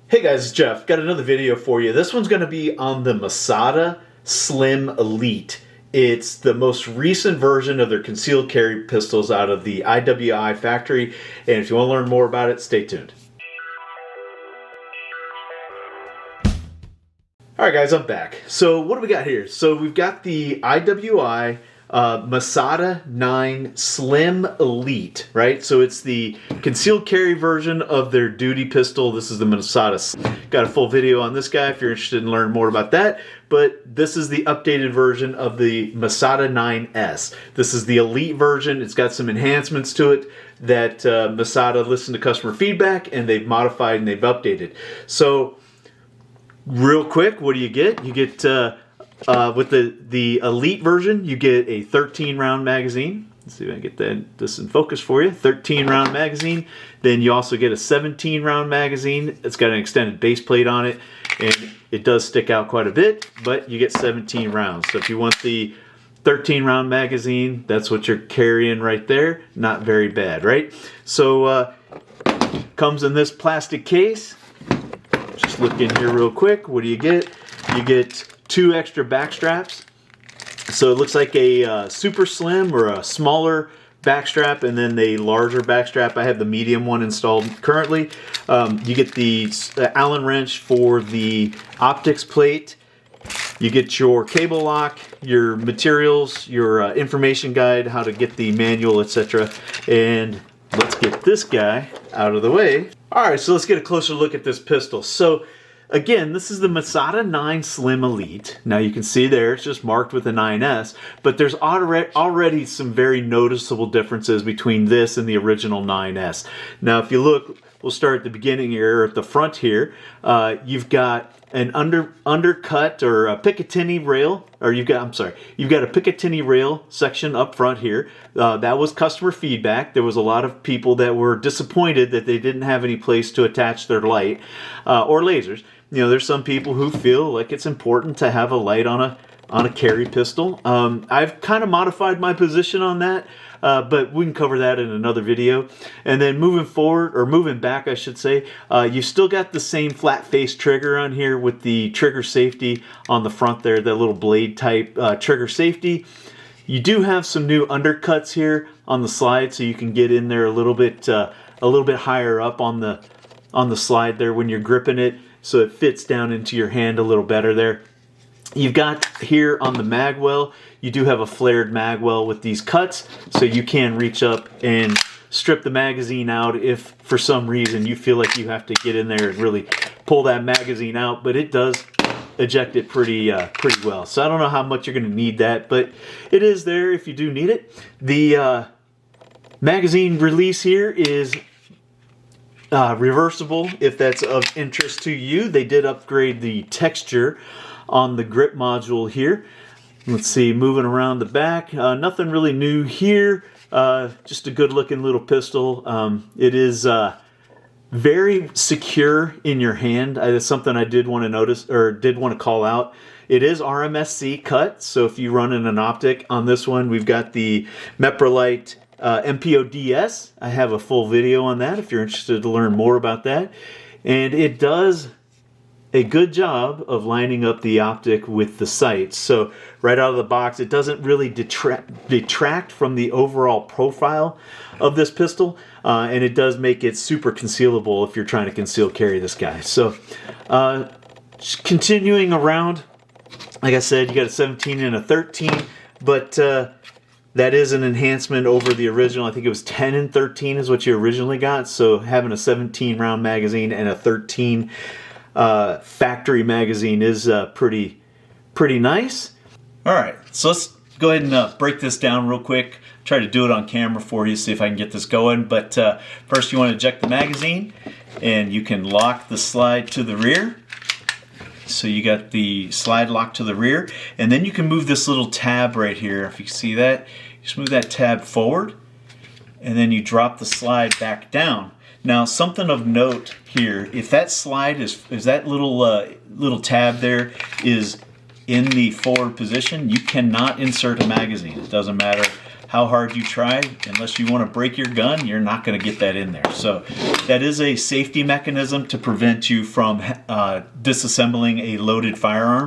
Hey guys, it's Jeff. Got another video for you. This one's going to be on the Masada Slim Elite. It's the most recent version of their concealed carry pistols out of the IWI factory. And if you want to learn more about it, stay tuned. Alright guys, I'm back. So what do we got here? So we've got the IWI Masada 9 Slim Elite, right? So it's the concealed carry version of their duty pistol. This is the Masada. Got a full video on this guy if you're interested in learning more about that. But this is the updated version of the Masada 9S. This is the Elite version. It's got some enhancements to it that Masada listened to customer feedback and they've modified and they've updated. So real quick, what do you get? You get with the Elite version, you get a 13 round magazine. Let's see if I can get this in focus for you. 13 round magazine. Then you also get a 17 round magazine. It's got an extended base plate on it, and it does stick out quite a bit, but you get 17 rounds. So if you want the 13 round magazine, that's what you're carrying right there. Not very bad, right? So comes in this plastic case. Just look in here real quick. What do you get? You get 2 extra back straps. So it looks like a super slim or a smaller back strap and then the larger back strap. I have the medium one installed currently. You get the Allen wrench for the optics plate. You get your cable lock, your materials, your information guide, how to get the manual, etc. And let's get this guy out of the way. Alright, so let's get a closer look at this pistol. So again, this is the Masada 9 Slim Elite. Now you can see there, it's just marked with a 9S, but there's already some very noticeable differences between this and the original 9S. Now if you look, we'll start at the beginning here, at the front here, you've got an undercut or a Picatinny rail, or you've got a Picatinny rail section up front here. That was customer feedback. There was a lot of people that were disappointed that they didn't have any place to attach their light or lasers. You know, there's some people who feel like it's important to have a light on a carry pistol. I've kind of modified my position on that, but we can cover that in another video. And then moving forward, or moving back I should say, you've still got the same flat face trigger on here with the trigger safety on the front there, that little blade type trigger safety. You do have some new undercuts here on the slide, so you can get in there a little bit higher up on the slide there when you're gripping it, so it fits down into your hand a little better there. You've got here on the magwell, you do have a flared magwell with these cuts, so you can reach up and strip the magazine out if for some reason you feel like you have to get in there and really pull that magazine out, but it does eject it pretty well. So I don't know how much you're going to need that, but it is there if you do need it. The magazine release here is reversible if that's of interest to you. They did upgrade the texture on the grip module here. Let's see, moving around the back, nothing really new here. Just a good looking little pistol. It is very secure in your hand. That's something I did want to notice, or did want to call out. It is RMSC cut, so if you run in an optic on this one, we've got the Meprolite MPO-DS. I have a full video on that if you're interested to learn more about that. And it does a good job of lining up the optic with the sights. So right out of the box, it doesn't really detract from the overall profile of this pistol, and it does make it super concealable if you're trying to conceal carry this guy. So continuing around, like I said, you got a 17 and a 13, but that is an enhancement over the original. I think it was 10 and 13 is what you originally got. So having a 17 round magazine and a 13 factory magazine is pretty nice. All right, so let's go ahead and break this down real quick. Try to do it on camera for you, see if I can get this going. But first you want to eject the magazine, and you can lock the slide to the rear. So you got the slide locked to the rear, and then you can move this little tab right here. If you see that, just move that tab forward, and then you drop the slide back down. Now, something of note here, if that slide is that little tab there is in the forward position, you cannot insert a magazine. It doesn't matter how hard you try, unless you want to break your gun, you're not going to get that in there. So that is a safety mechanism to prevent you from disassembling a loaded firearm.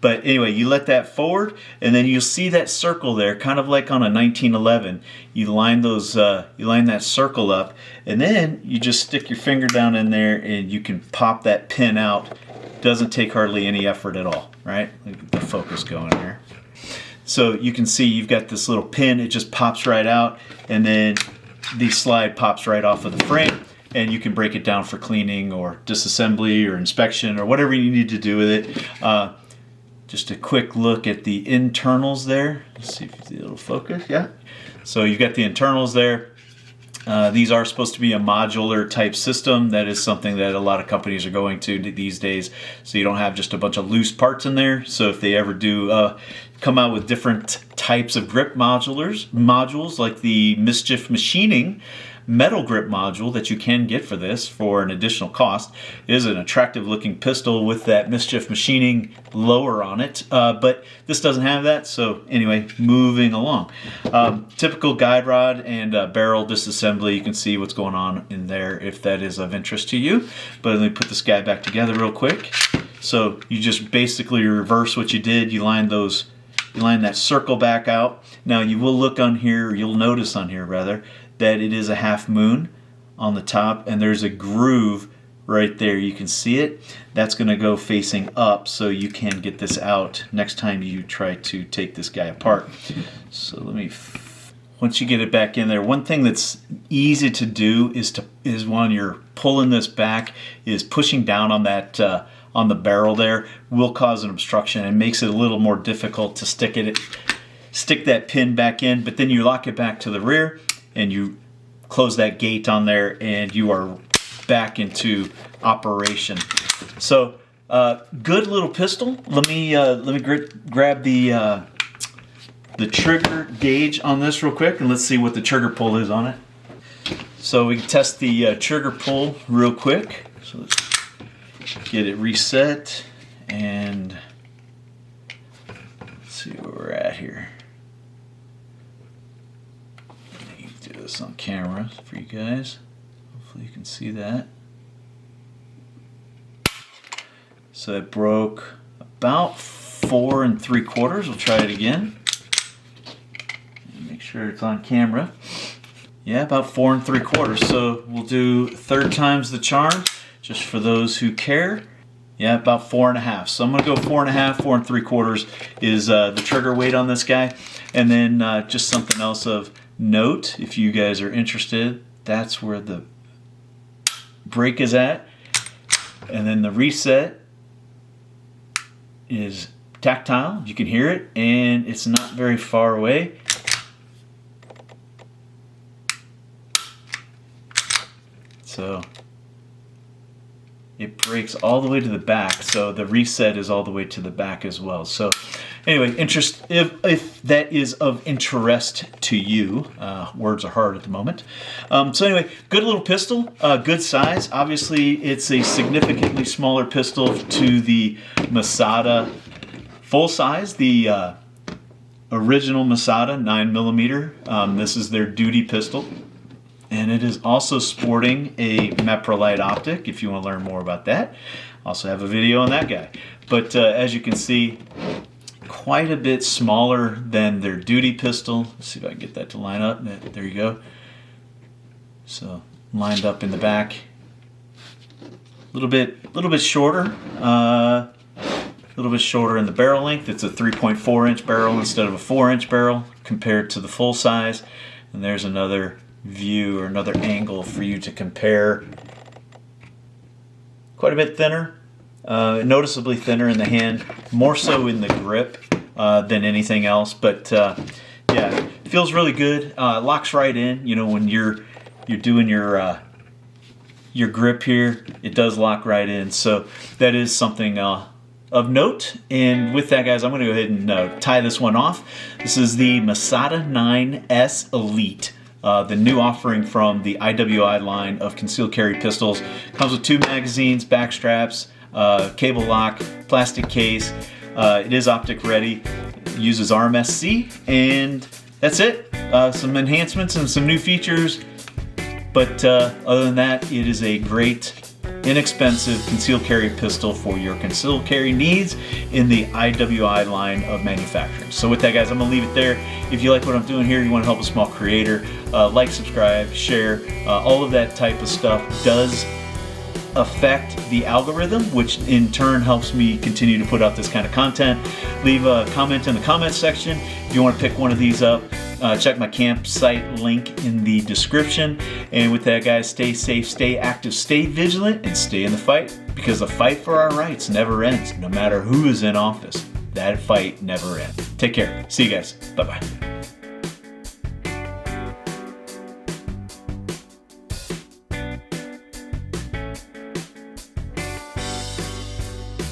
But anyway, you let that forward, and then you'll see that circle there, kind of like on a 1911. You line that circle up, and then you just stick your finger down in there, and you can pop that pin out. Doesn't take hardly any effort at all, right? Let me get the focus going here. So you can see you've got this little pin. It just pops right out, and then the slide pops right off of the frame, and you can break it down for cleaning or disassembly or inspection or whatever you need to do with it. Just a quick look at the internals there. Let's see if it'll focus. Yeah. So you've got the internals there. These are supposed to be a modular type system. That is something that a lot of companies are going to these days. So you don't have just a bunch of loose parts in there. So if they ever do come out with different types of grip modules like the Mischief Machining metal grip module that you can get for this for an additional cost. It is an attractive looking pistol with that Mischief Machining lower on it, but this doesn't have that. So anyway, moving along. Typical guide rod and barrel disassembly. You can see what's going on in there if that is of interest to you. But let me put this guy back together real quick. So you just basically reverse what you did. You line that circle back out. Now you will look on here, you'll notice on here rather, that it is a half moon on the top, and there's a groove right there. You can see it. That's going to go facing up, so you can get this out next time you try to take this guy apart. So once you get it back in there, one thing that's easy to do is when you're pulling this back, is pushing down on that on the barrel there will cause an obstruction and makes it a little more difficult to stick that pin back in. But then you lock it back to the rear, and you close that gate on there, and you are back into operation. So good little pistol. Let me grab the trigger gauge on this real quick, and let's see what the trigger pull is on it. So we can test the trigger pull real quick. So let's get it reset, and let's see where we're at here. This on camera for you guys. Hopefully you can see that. So it broke about 4 3/4. We'll try it again. Make sure it's on camera. Yeah, about 4 3/4. So we'll do 3rd times the charm, just for those who care. Yeah, about 4 1/2. So I'm going to go 4 1/2, 4 3/4 is the trigger weight on this guy. And then just something else of note, if you guys are interested, that's where the brake is at, and then the reset is tactile. You can hear it, and it's not very far away. So it breaks all the way to the back, so the reset is all the way to the back as well. So anyway, if that is of interest to you, words are hard at the moment. So anyway, good little pistol, good size. Obviously, it's a significantly smaller pistol to the Masada full size, the original Masada 9mm. This is their duty pistol. And it is also sporting a Meprolite optic, if you want to learn more about that. Also have a video on that guy. But as you can see, quite a bit smaller than their duty pistol. Let's see if I can get that to line up. There you go. So lined up in the back. A little bit shorter. A little bit shorter in the barrel length. It's a 3.4-inch barrel instead of a 4-inch barrel compared to the full size. And there's another view or another angle for you to compare. Quite a bit thinner, noticeably thinner in the hand, more so in the grip than anything else. But yeah, feels really good. Locks right in. You know, when you're doing your grip here, it does lock right in. So that is something of note. And with that, guys, I'm going to go ahead and tie this one off. This is the Masada 9S Elite. The new offering from the IWI line of concealed carry pistols. Comes with 2 magazines, back straps, cable lock, plastic case. It is optic ready, uses RMSC, and that's it. some enhancements and some new features. But other than that, it is a great, inexpensive concealed carry pistol for your concealed carry needs in the IWI line of manufacturing. So with that, guys, I'm gonna leave it there. If you like what I'm doing here, you want to help a small creator, like, subscribe, share, all of that type of stuff does affect the algorithm, which in turn helps me continue to put out this kind of content. Leave a comment in the comment section if you want to pick one of these up. Check my campsite link in the description. And with that, guys, stay safe, stay active, stay vigilant, and stay in the fight, because the fight for our rights never ends, no matter who is in office. That fight never ends. Take care. See you guys. Bye-bye.